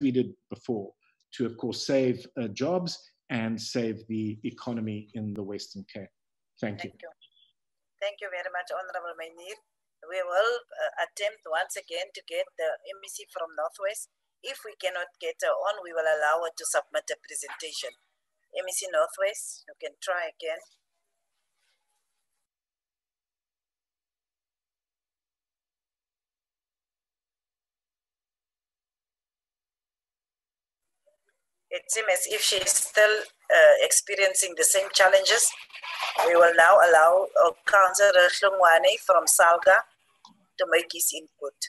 we did before, to, of course, save jobs and save the economy in the Western Cape. Thank you. Thank you very much, Honorable Mainir. We will attempt once again to get the MEC from Northwest. If we cannot get her on, we will allow her to submit a presentation. MEC Northwest, you can try again. It seems as if she is still experiencing the same challenges. We will now allow Councillor Hlungwane from Salga to make his input.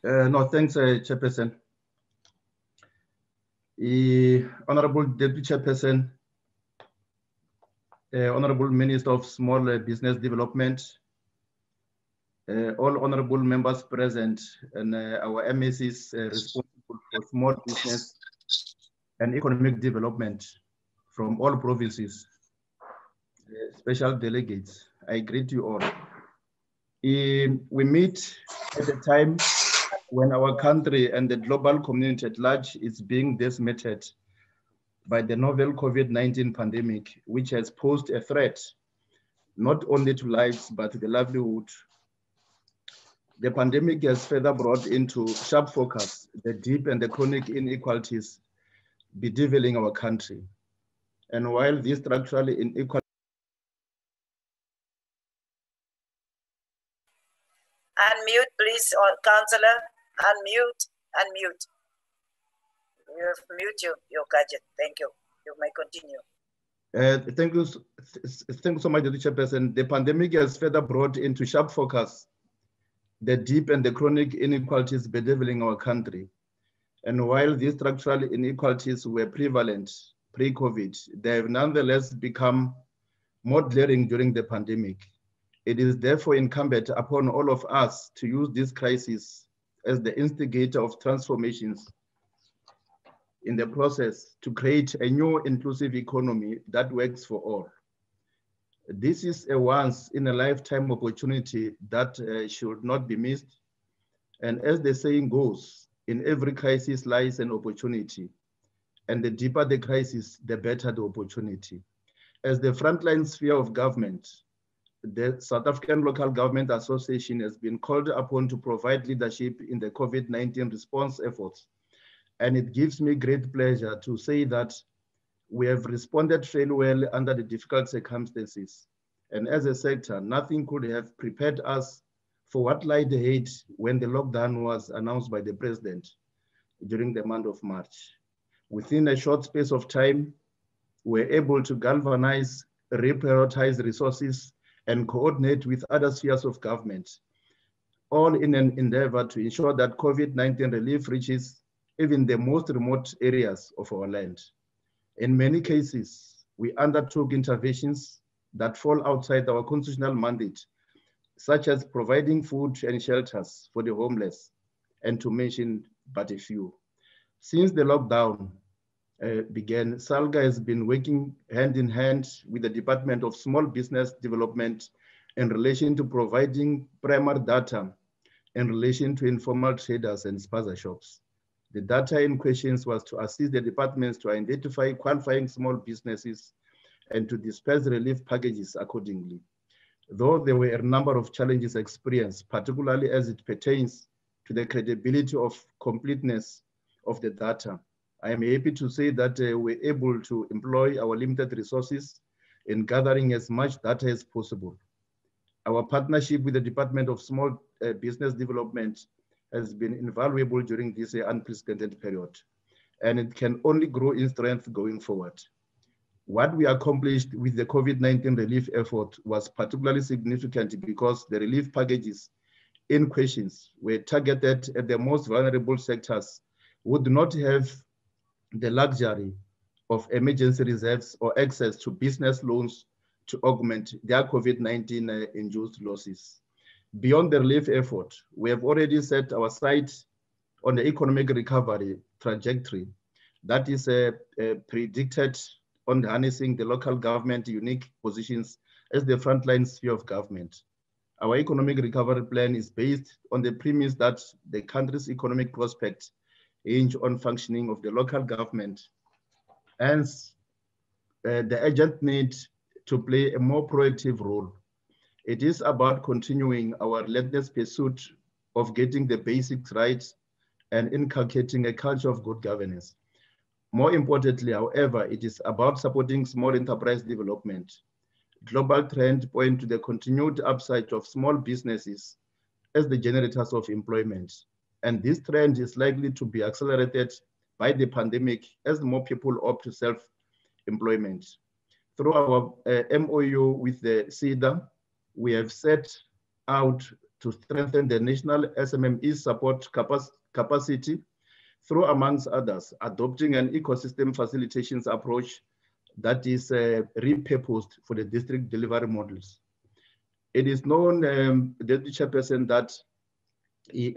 No, thanks, Chairperson. Honorable Deputy Chairperson, Honorable Minister of Small Business Development, all honorable members present, and our MECs responsible for small business and economic development from all provinces, special delegates, I greet you all. We meet at a time when our country and the global community at large is being decimated by the novel COVID-19 pandemic, which has posed a threat not only to lives, but to the livelihood. The pandemic has further brought into sharp focus the deep and the chronic inequalities bedeviling our country. And while these structurally inequalities Unmute, please, Councillor. Unmute. You have mute your gadget. Thank you. You may continue. Thank you so much, Chairperson. The pandemic has further brought into sharp focus the deep and the chronic inequalities bedeviling our country. And while these structural inequalities were prevalent pre-COVID, they have nonetheless become more glaring during the pandemic. It is therefore incumbent upon all of us to use this crisis as the instigator of transformations in the process to create a new inclusive economy that works for all. This is a once in a lifetime opportunity that should not be missed. And as the saying goes, in every crisis lies an opportunity. And the deeper the crisis, the better the opportunity. As the frontline sphere of government, the South African Local Government Association has been called upon to provide leadership in the COVID-19 response efforts. And it gives me great pleasure to say that we have responded fairly well under the difficult circumstances. And as a sector, nothing could have prepared us for what lied ahead when the lockdown was announced by the president during the month of March. Within a short space of time, we're able to galvanize, reprioritize resources, and coordinate with other spheres of government, all in an endeavor to ensure that COVID-19 relief reaches even the most remote areas of our land. In many cases, we undertook interventions that fall outside our constitutional mandate, such as providing food and shelters for the homeless, and to mention but a few. Since the lockdown began, SALGA has been working hand in hand with the Department of Small Business Development in relation to providing primary data in relation to informal traders and spaza shops. The data in questions was to assist the departments to identify qualifying small businesses and to disperse relief packages accordingly. Though there were a number of challenges experienced, particularly as it pertains to the credibility of completeness of the data, I am happy to say that we're able to employ our limited resources in gathering as much data as possible. Our partnership with the Department of Small Business Development has been invaluable during this unprecedented period, and it can only grow in strength going forward. What we accomplished with the COVID-19 relief effort was particularly significant because the relief packages in questions were targeted at the most vulnerable sectors who do not have the luxury of emergency reserves or access to business loans to augment their COVID-19 induced losses. Beyond the relief effort, we have already set our sights on the economic recovery trajectory that is predicted on harnessing the local government unique positions as the frontline sphere of government. Our economic recovery plan is based on the premise that the country's economic prospects hinge on functioning of the local government. Hence, the urgent need to play a more proactive role. It is about continuing our relentless pursuit of getting the basics right and inculcating a culture of good governance. More importantly, however, it is about supporting small enterprise development. Global trends point to the continued upside of small businesses as the generators of employment. And this trend is likely to be accelerated by the pandemic as more people opt to self-employment. Through our MOU with the SEDA, we have set out to strengthen the national SMME support capacity through, amongst others, adopting an ecosystem facilitations approach that is repurposed for the district delivery models. It is known, Deputy Chairperson, that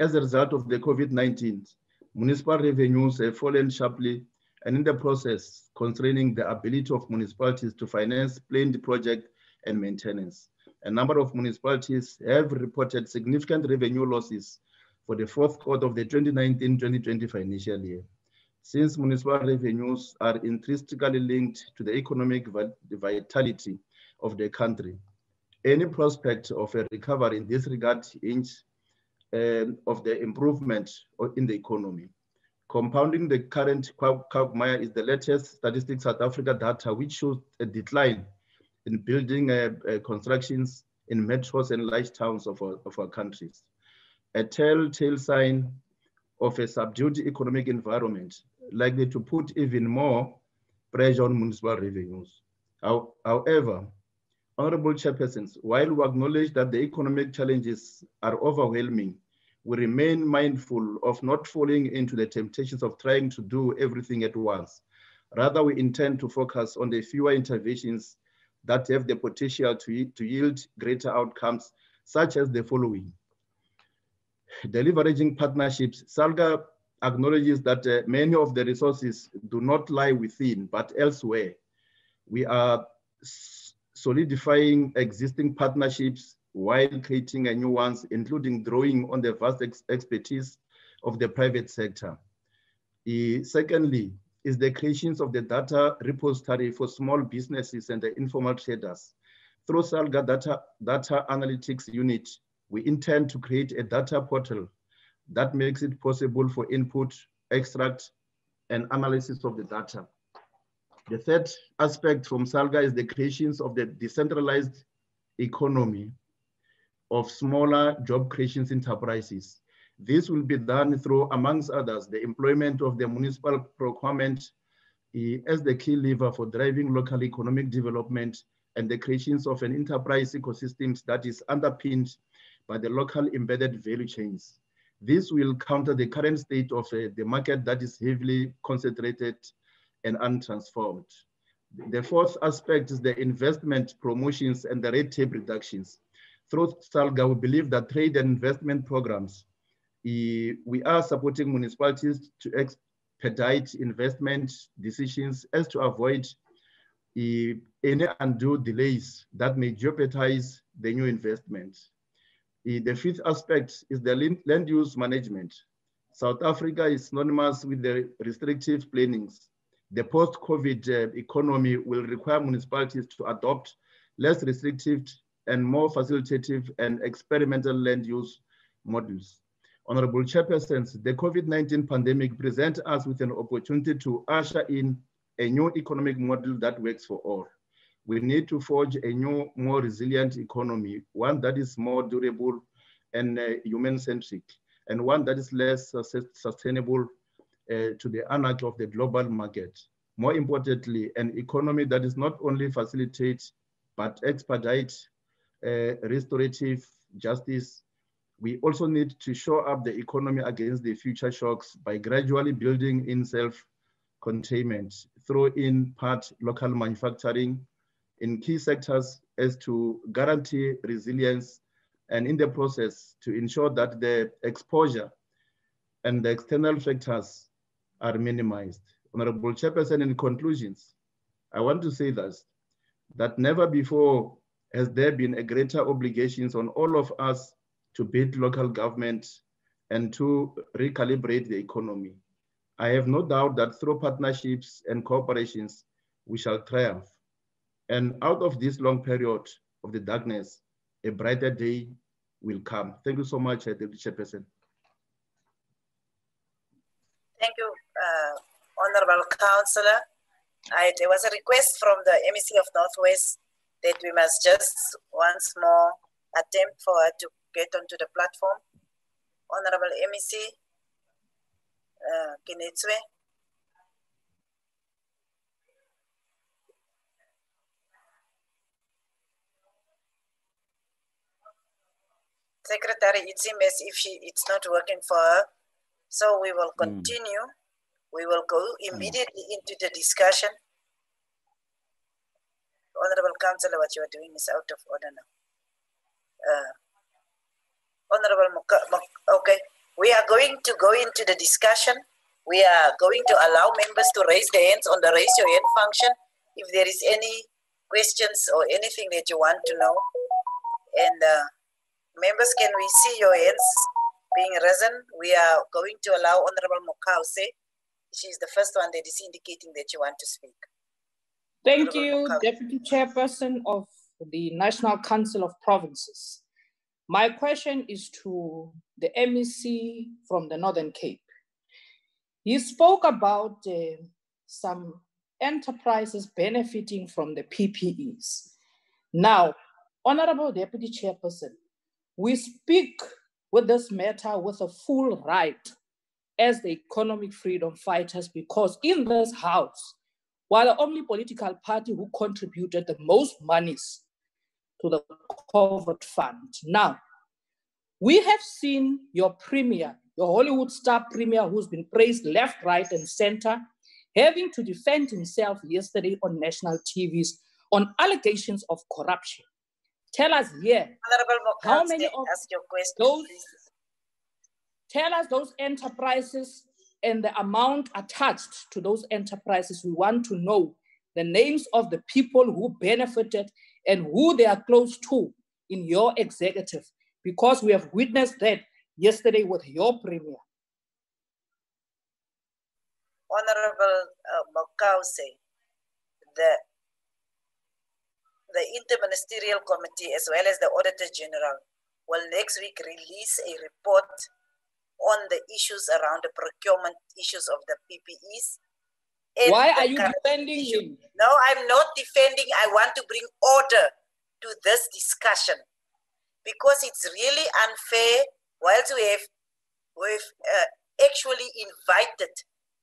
as a result of the COVID-19, municipal revenues have fallen sharply, and in the process, constraining the ability of municipalities to finance planned project and maintenance. A number of municipalities have reported significant revenue losses for the fourth quarter of the 2019-2020 financial year. Since municipal revenues are intrinsically linked to the economic vitality of the country, any prospect of a recovery in this regard hinges of the improvement in the economy. Compounding the current quagmire is the latest Statistics South Africa data, which shows a decline in building constructions in metros and large towns of our countries. A telltale sign of a subdued economic environment, likely to put even more pressure on municipal revenues. However, Honorable Chairpersons, while we acknowledge that the economic challenges are overwhelming, we remain mindful of not falling into the temptations of trying to do everything at once. Rather, we intend to focus on the fewer interventions that have the potential to yield greater outcomes, such as the following. The leveraging partnerships. SALGA acknowledges that many of the resources do not lie within, but elsewhere. We are solidifying existing partnerships while creating new ones, including drawing on the vast expertise of the private sector. Secondly, is the creation of the data repository for small businesses and the informal traders. Through SALGA data analytics unit, we intend to create a data portal that makes it possible for input, extract, and analysis of the data. The third aspect from SALGA is the creation of the decentralized economy of smaller job creation enterprises. This will be done through, amongst others, the employment of the municipal procurement as the key lever for driving local economic development and the creation of an enterprise ecosystem that is underpinned by the local embedded value chains. This will counter the current state of the market that is heavily concentrated and untransformed. The fourth aspect is the investment promotions and the red tape reductions. Through SALGA, we believe that trade and investment programs, we are supporting municipalities to expedite investment decisions as to avoid any undue delays that may jeopardize the new investment. The fifth aspect is the land use management. South Africa is synonymous with the restrictive plannings. The post-COVID economy will require municipalities to adopt less restrictive and more facilitative and experimental land use models. Honorable Chairpersons, the COVID-19 pandemic presents us with an opportunity to usher in a new economic model that works for all. We need to forge a new, more resilient economy, one that is more durable and human-centric, and one that is less sustainable to the anarchy of the global market. More importantly, an economy that is not only facilitate, but expedite restorative justice. We also need to shore up the economy against the future shocks by gradually building in self-containment, through in part local manufacturing in key sectors as to guarantee resilience, and in the process to ensure that the exposure and the external factors are minimized. Honorable Chairperson, in conclusions, I want to say that never before has there been a greater obligations on all of us to build local government and to recalibrate the economy. I have no doubt that through partnerships and cooperations, we shall triumph. And out of this long period of the darkness, a brighter day will come. Thank you so much, Deputy Chairperson. Thank you, Honorable Councillor. There was a request from the MEC of Northwest that we must just once more attempt for her to get onto the platform. Honorable MEC Kinetswe. Secretary, it seems as if it's not working for her. So we will continue. We will go immediately into the discussion. Honorable Councillor, what you are doing is out of order now. Honorable okay. We are going to go into the discussion. We are going to allow members to raise their hands on the raise your hand function if there is any questions or anything that you want to know. And members, can we see your hands being risen? We are going to allow Honorable Mokause. She's the first one that is indicating that you want to speak. Thank you, Deputy Chairperson of the National Council of Provinces. My question is to the MEC from the Northern Cape. He spoke about some enterprises benefiting from the PPEs. Now, Honorable Deputy Chairperson, we speak with this matter with a full right as the economic freedom fighters, because in this house, while the only political party who contributed the most monies to the COVID fund. Now, we have seen your premier, your Hollywood star premier, who's been praised left, right, and center, having to defend himself yesterday on national TVs on allegations of corruption. Tell us here, how many of those, tell us those enterprises and the amount attached to those enterprises. We want to know the names of the people who benefited and who they are close to in your executive, because we have witnessed that yesterday with your premier. Honorable Mokause, the Interministerial Committee as well as the Auditor General will next week release a report on the issues around the procurement issues of the PPEs. Why are you defending him? No, I'm not defending. I want to bring order to this discussion because it's really unfair. Whilst we've actually invited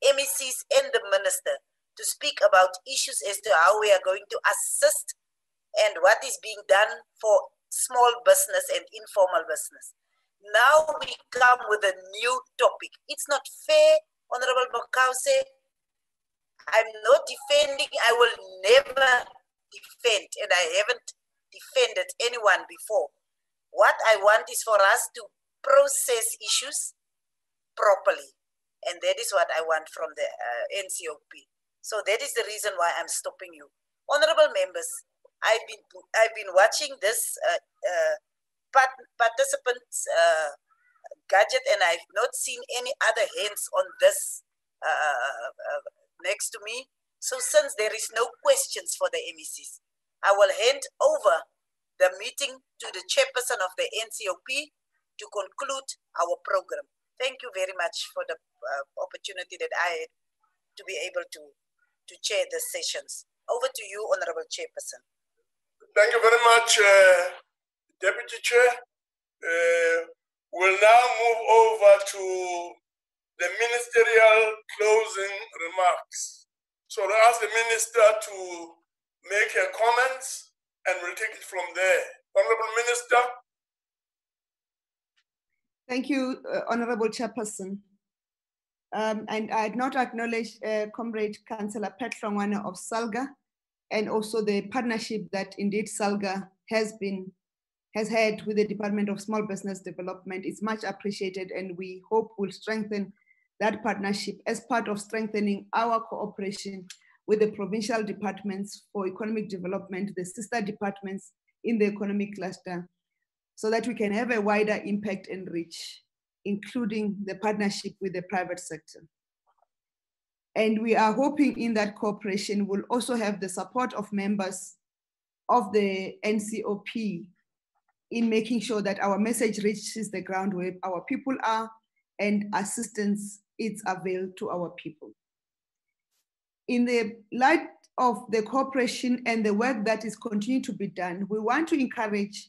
MECs and the minister to speak about issues as to how we are going to assist and what is being done for small business and informal business. Now we come with a new topic. It's not fair, Honorable Mokause. I'm not defending. I will never defend, and I haven't defended anyone before. What I want is for us to process issues properly, and that is what I want from the NCOP. So that is the reason why I'm stopping you. Honorable members, I've been watching this participants gadget, and I've not seen any other hands on this next to me. So since there is no questions for the MECs, I will hand over the meeting to the chairperson of the NCOP to conclude our program. Thank you very much for the opportunity that I had to be able to chair the sessions. Over to you, Honorable Chairperson. Thank you very much, Deputy Chair. We'll now move over to the ministerial closing remarks. So I'll ask the minister to make her comments and we'll take it from there. Honorable Minister. Thank you, Honorable Chairperson. And I'd not acknowledge Comrade Councillor Petrongwana of Salga, and also the partnership that indeed Salga has had with the Department of Small Business Development. Is much appreciated, and we hope will strengthen that partnership as part of strengthening our cooperation with the provincial departments for economic development, the sister departments, in the economic cluster so that we can have a wider impact and reach, including the partnership with the private sector. And we are hoping in that cooperation will also have the support of members of the NCOP in making sure that our message reaches the ground where our people are and assistance is availed to our people. In the light of the cooperation and the work that is continuing to be done, we want to encourage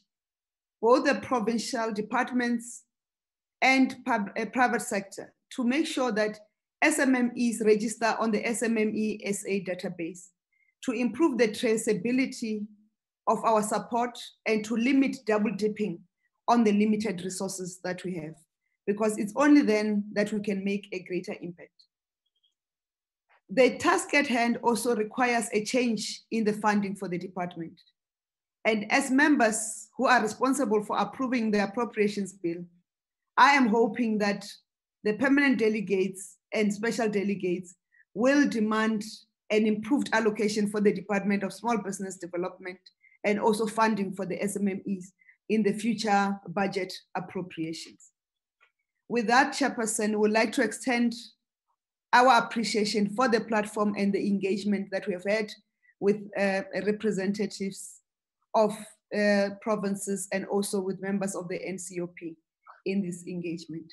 both the provincial departments and private sector to make sure that SMMEs register on the SMME SA database to improve the traceability of our support and to limit double dipping on the limited resources that we have, because it's only then that we can make a greater impact. The task at hand also requires a change in the funding for the department. And as members who are responsible for approving the appropriations bill, I am hoping that the permanent delegates and special delegates will demand an improved allocation for the Department of Small Business Development and also funding for the SMMEs in the future budget appropriations. With that, Chairperson, we would like to extend our appreciation for the platform and the engagement that we have had with representatives of provinces and also with members of the NCOP in this engagement.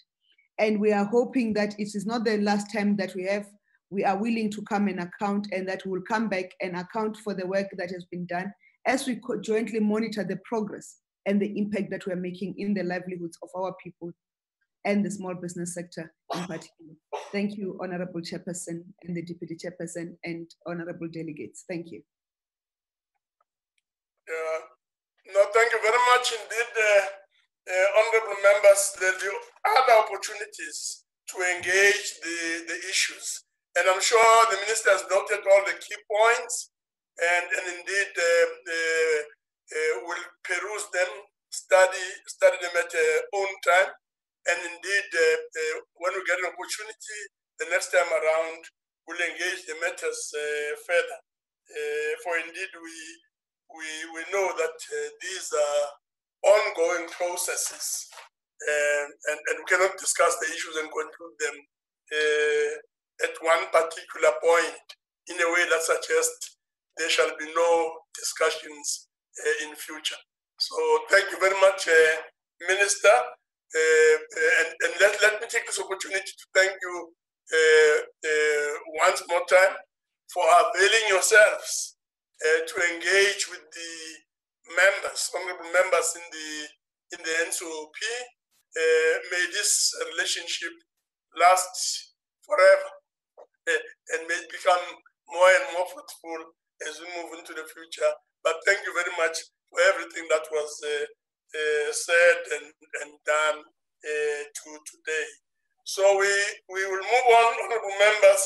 And we are hoping that it is not the last time that we are willing to come and account, and that we will come back and account for the work that has been done as we could jointly monitor the progress and the impact that we're making in the livelihoods of our people and the small business sector in particular. Thank you, Honorable Chairperson and the Deputy Chairperson and Honorable Delegates. Thank you. No, thank you very much indeed, honorable members. There are other opportunities to engage the issues. And I'm sure the minister has noted all the key points and indeed will peruse them, study them at their own time. And indeed, when we get an opportunity, the next time around, we'll engage the matters further. For indeed, we know that these are ongoing processes, and we cannot discuss the issues and conclude them at one particular point in a way that suggests there shall be no discussions in future. So thank you very much, Minister. And let me take this opportunity to thank you once more time for availing yourselves to engage with the members, honorable members in the NCOP. May this relationship last forever and may it become more and more fruitful as we move into the future. But thank you very much for everything that was said and done today. So we will move on, honorable members,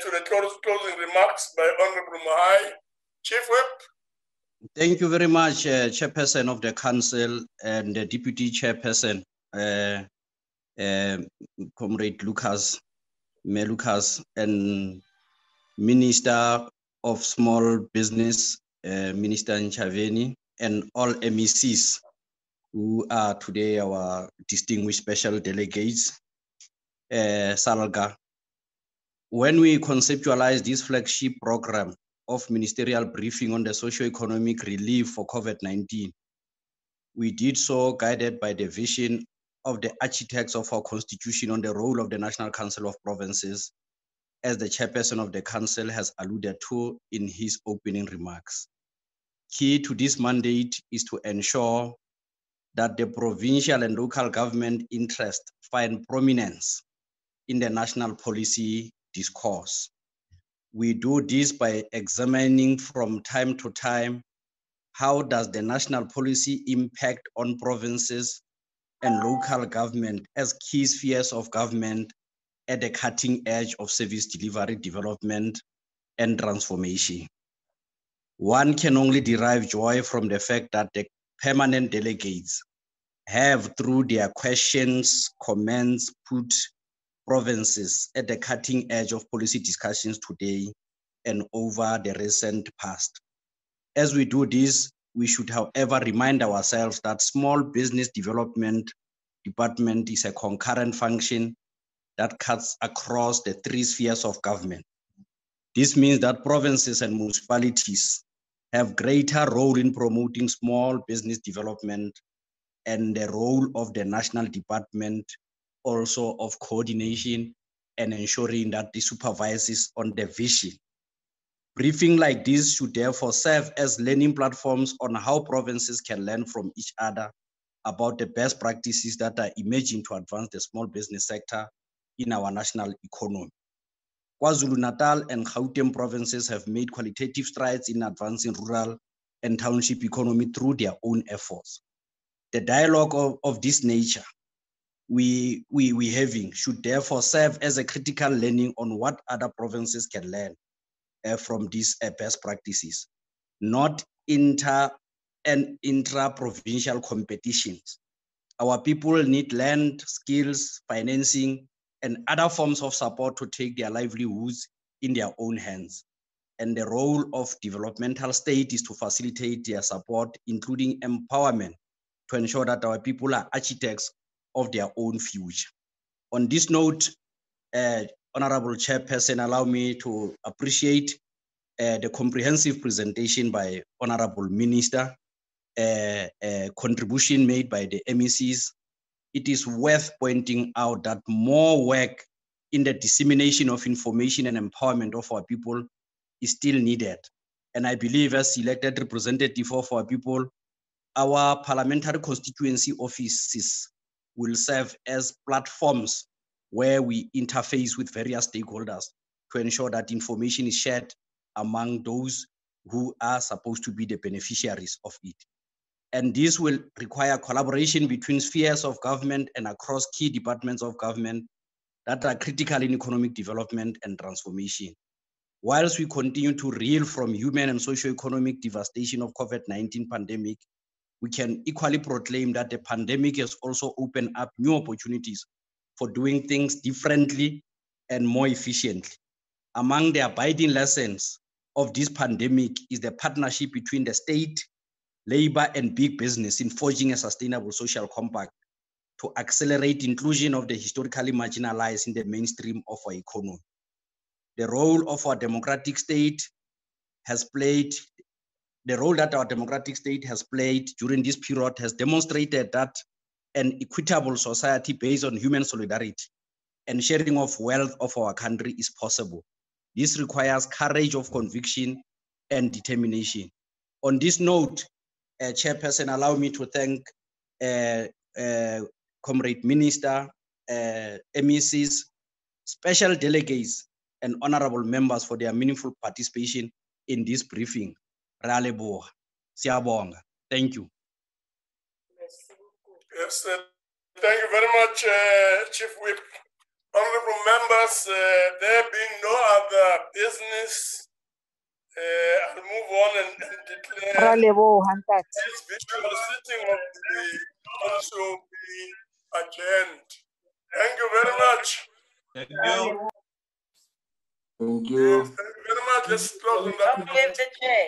to the closing remarks by Honorable Mahai. Chief Whip. Thank you very much, Chairperson of the Council and the Deputy Chairperson, Comrade Mayor Lucas, and Minister of Small Business, Minister Nchaveni, and all MECs who are today our distinguished special delegates. Salga, when we conceptualized this flagship program of ministerial briefing on the socio-economic relief for COVID-19, we did so guided by the vision of the architects of our constitution on the role of the National Council of Provinces, as the chairperson of the council has alluded to in his opening remarks. Key to this mandate is to ensure that the provincial and local government interests find prominence in the national policy discourse. We do this by examining from time to time how does the national policy impact on provinces and local government as key spheres of government at the cutting edge of service delivery, development, and transformation. One can only derive joy from the fact that the permanent delegates have, through their questions, comments, put provinces at the cutting edge of policy discussions today and over the recent past. As we do this, We should, however, remind ourselves that small business development department is a concurrent function that cuts across the 3 spheres of government. This means that provinces and municipalities have greater role in promoting small business development, and the role of the national department also of coordination and ensuring that the supervises on the vision. Briefing like this should therefore serve as learning platforms on how provinces can learn from each other about the best practices that are emerging to advance the small business sector in our national economy. KwaZulu-Natal and Gauteng provinces have made qualitative strides in advancing rural and township economy through their own efforts. The dialogue of this nature we having should therefore serve as a critical learning on what other provinces can learn from these best practices, not intra and intra-provincial competitions. Our people need land, skills, financing, and other forms of support to take their livelihoods in their own hands. And the role of developmental state is to facilitate their support, including empowerment, to ensure that our people are architects of their own future. On this note, Honorable Chairperson, allow me to appreciate the comprehensive presentation by Honorable Minister, contribution made by the MECs. It is worth pointing out that more work in the dissemination of information and empowerment of our people is still needed. And I believe as elected representative of our people, our parliamentary constituency offices will serve as platforms where we interface with various stakeholders to ensure that information is shared among those who are supposed to be the beneficiaries of it. And this will require collaboration between spheres of government and across key departments of government that are critical in economic development and transformation. Whilst we continue to reel from human and socio-economic devastation of COVID-19 pandemic, we can equally proclaim that the pandemic has also opened up new opportunities for doing things differently and more efficiently. Among the abiding lessons of this pandemic is the partnership between the state, labor, and big business in forging a sustainable social compact to accelerate inclusion of the historically marginalized in the mainstream of our economy. The role of our democratic state has played, the role that our democratic state has played during this period has demonstrated that an equitable society based on human solidarity and sharing of wealth of our country is possible. This requires courage of conviction and determination. On this note, Chairperson, allow me to thank Comrade Minister, MECs, special delegates, and honorable members for their meaningful participation in this briefing. Thank you. Yes, thank you very much, Chief Whip. Honorable members, there being no other business, I'll move on and declare this virtual sitting of the council be adjourned. Thank you very much. Thank you. Thank you. Yes, thank you very much. Let's close on that. Don't leave the chair.